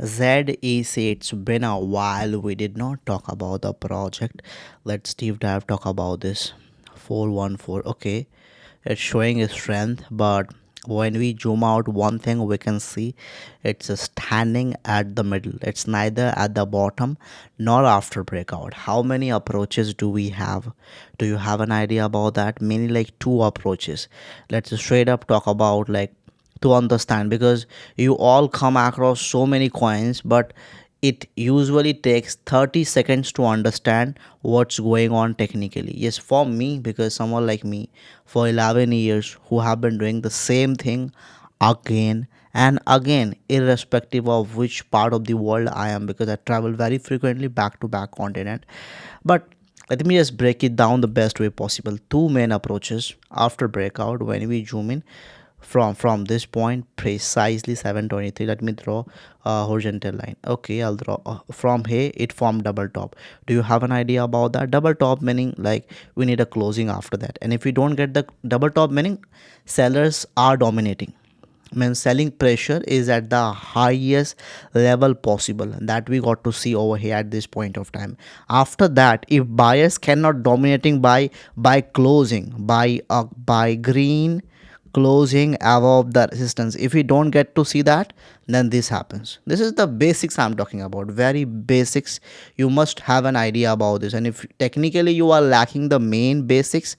ZEC, it's been a while. We did not talk about the project. Let's deep dive talk about this. 414. Okay, it's showing its strength, but when we zoom out, one thing we can see it's standing at the middle. It's neither at the bottom nor after breakout. How many approaches do we have? Do you have an idea about that? Mainly like two approaches. Let's straight up talk about like to understand because you all come across so many coins, but it usually takes 30 seconds to understand what's going on technically. Yes, for me, because someone like me for 11 years who have been doing the same thing again and again, irrespective of which part of the world I am, because I travel very frequently back to back continent. But let me just break it down the best way possible. Two main approaches after breakout. When we zoom in from this point precisely 723, let me draw a horizontal line. Okay, I'll draw from here it formed double top. Do you have an idea about that? Double top meaning like we need a closing after that, and if we don't get the double top meaning sellers are dominating, means selling pressure is at the highest level possible. That we got to see over here at this point of time. After that, if buyers cannot dominating by closing by green closing above the resistance, if we don't get to see that, then this happens. This is the basics I'm talking about, very basics. You must have an idea about this, and if technically you are lacking the main basics,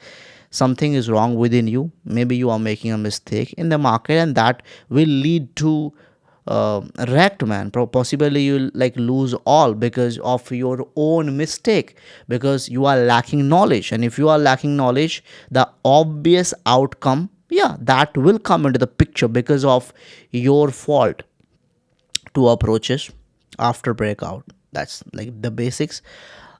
something is wrong within you. Maybe you are making a mistake in the market, and that will lead to wrecked, man. Possibly you'll like lose all because of your own mistake, because you are lacking knowledge. And if you are lacking knowledge, the obvious outcome, yeah, that will come into the picture because of your fault. Two approaches after breakout, that's like the basics.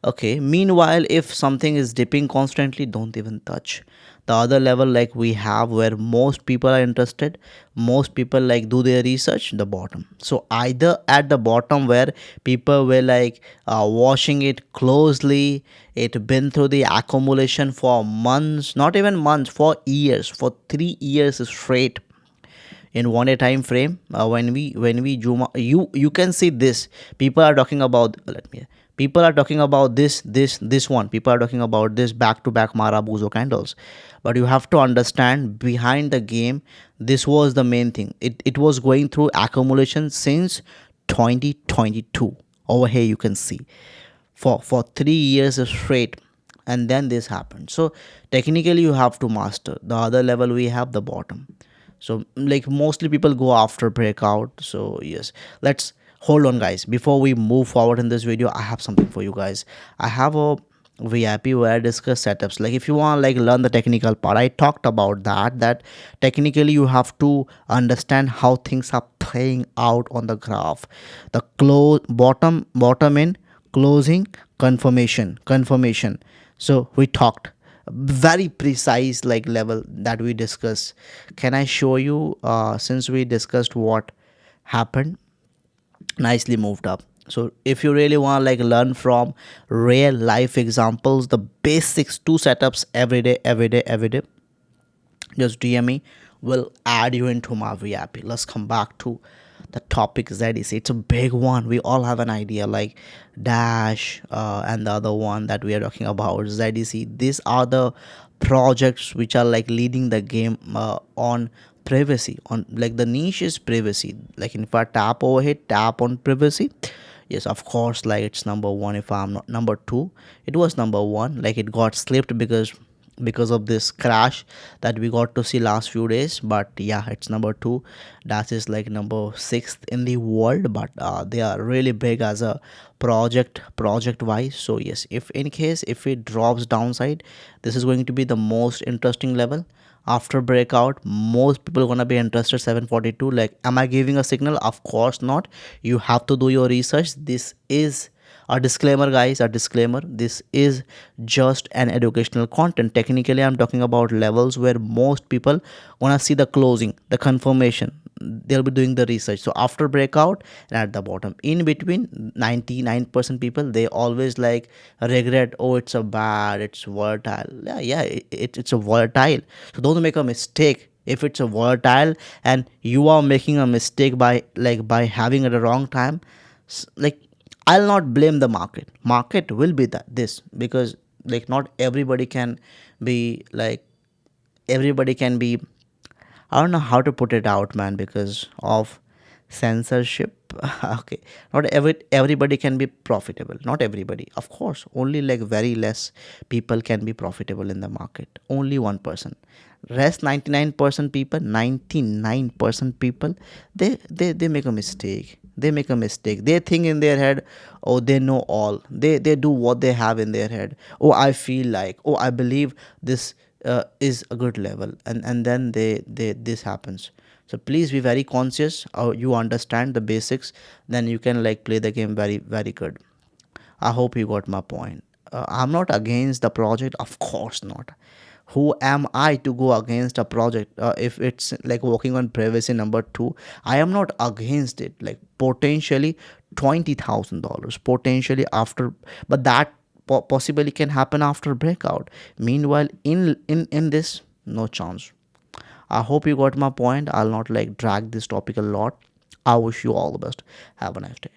Okay, meanwhile, if something is dipping constantly, don't even touch. The other level like we have where most people are interested, most people like do their research, the bottom. So either at the bottom where people were like watching it closely, it been through the accumulation for months, not even months, for years, for 3 years straight in 1 day time frame. When we zoom out, you can see this. People are talking about, let me, people are talking about this one. People are talking about this back to back marabuzo candles, but you have to understand behind the game, this was the main thing. It was going through accumulation since 2022. Over here you can see for 3 years straight, and then this happened. So technically you have to master the other level. We have the bottom. So like mostly people go after breakout. So yes, let's hold on guys. Before we move forward in this video, I have something for you guys. I have a VIP where I discuss setups. Like if you want to like learn the technical part, I talked about that technically you have to understand how things are playing out on the graph. The close bottom in closing, confirmation. So we talked very precise like level that we discussed. Can I show you, since we discussed what happened, nicely moved up. So if you really want to like learn from real life examples, the basics, two setups every day, just DM me, will add you into my VIP. Let's come back to the topic. ZEC, it's a big one. We all have an idea like Dash, and the other one that we are talking about, ZEC. These are the projects which are like leading the game on privacy. On like the niche is privacy. Like if I tap over here, tap on privacy, yes, of course, like it's number one. If I'm not number two, it was number one. Like it got slipped because of this crash that we got to see last few days. But yeah, it's number two. That is like number sixth in the world, but they are really big as a project wise. So yes, if in case if it drops downside, this is going to be the most interesting level. After breakout, most people gonna be interested 742. Like, am I giving a signal? Of course not. You have to do your research. This is a disclaimer, guys, a disclaimer. This is just an educational content. Technically I'm talking about levels where most people want to see the closing, the confirmation. They'll be doing the research. So after breakout and at the bottom, in between, 99% people, they always like regret, oh, it's a bad, it's volatile. Yeah, it's a volatile. So don't make a mistake. if it's a volatile and you are making a mistake by by having it a wrong time, like I'll not blame the market will be that this, because not everybody can be everybody can be, I don't know how to put it out, man, because of censorship. Okay, not everybody can be profitable. Not everybody, of course. Only very less people can be profitable in the market. Only 1%. Rest 99% people, 99% people, they make a mistake. They make a mistake. They think in their head, oh, they know all. They do what they have in their head. Oh, I feel like. Oh, I believe this is a good level, and then they this happens. So please be very conscious. You understand the basics, then you can play the game very very good. I hope you got my point. I'm not against the project, of course not. Who am I to go against a project? If it's working on privacy number two, I am not against it. Potentially $20,000, potentially after, but that possibly can happen after breakout. Meanwhile, in this, no chance. I hope you got my point. I'll not drag this topic a lot. I wish you all the best. Have a nice day.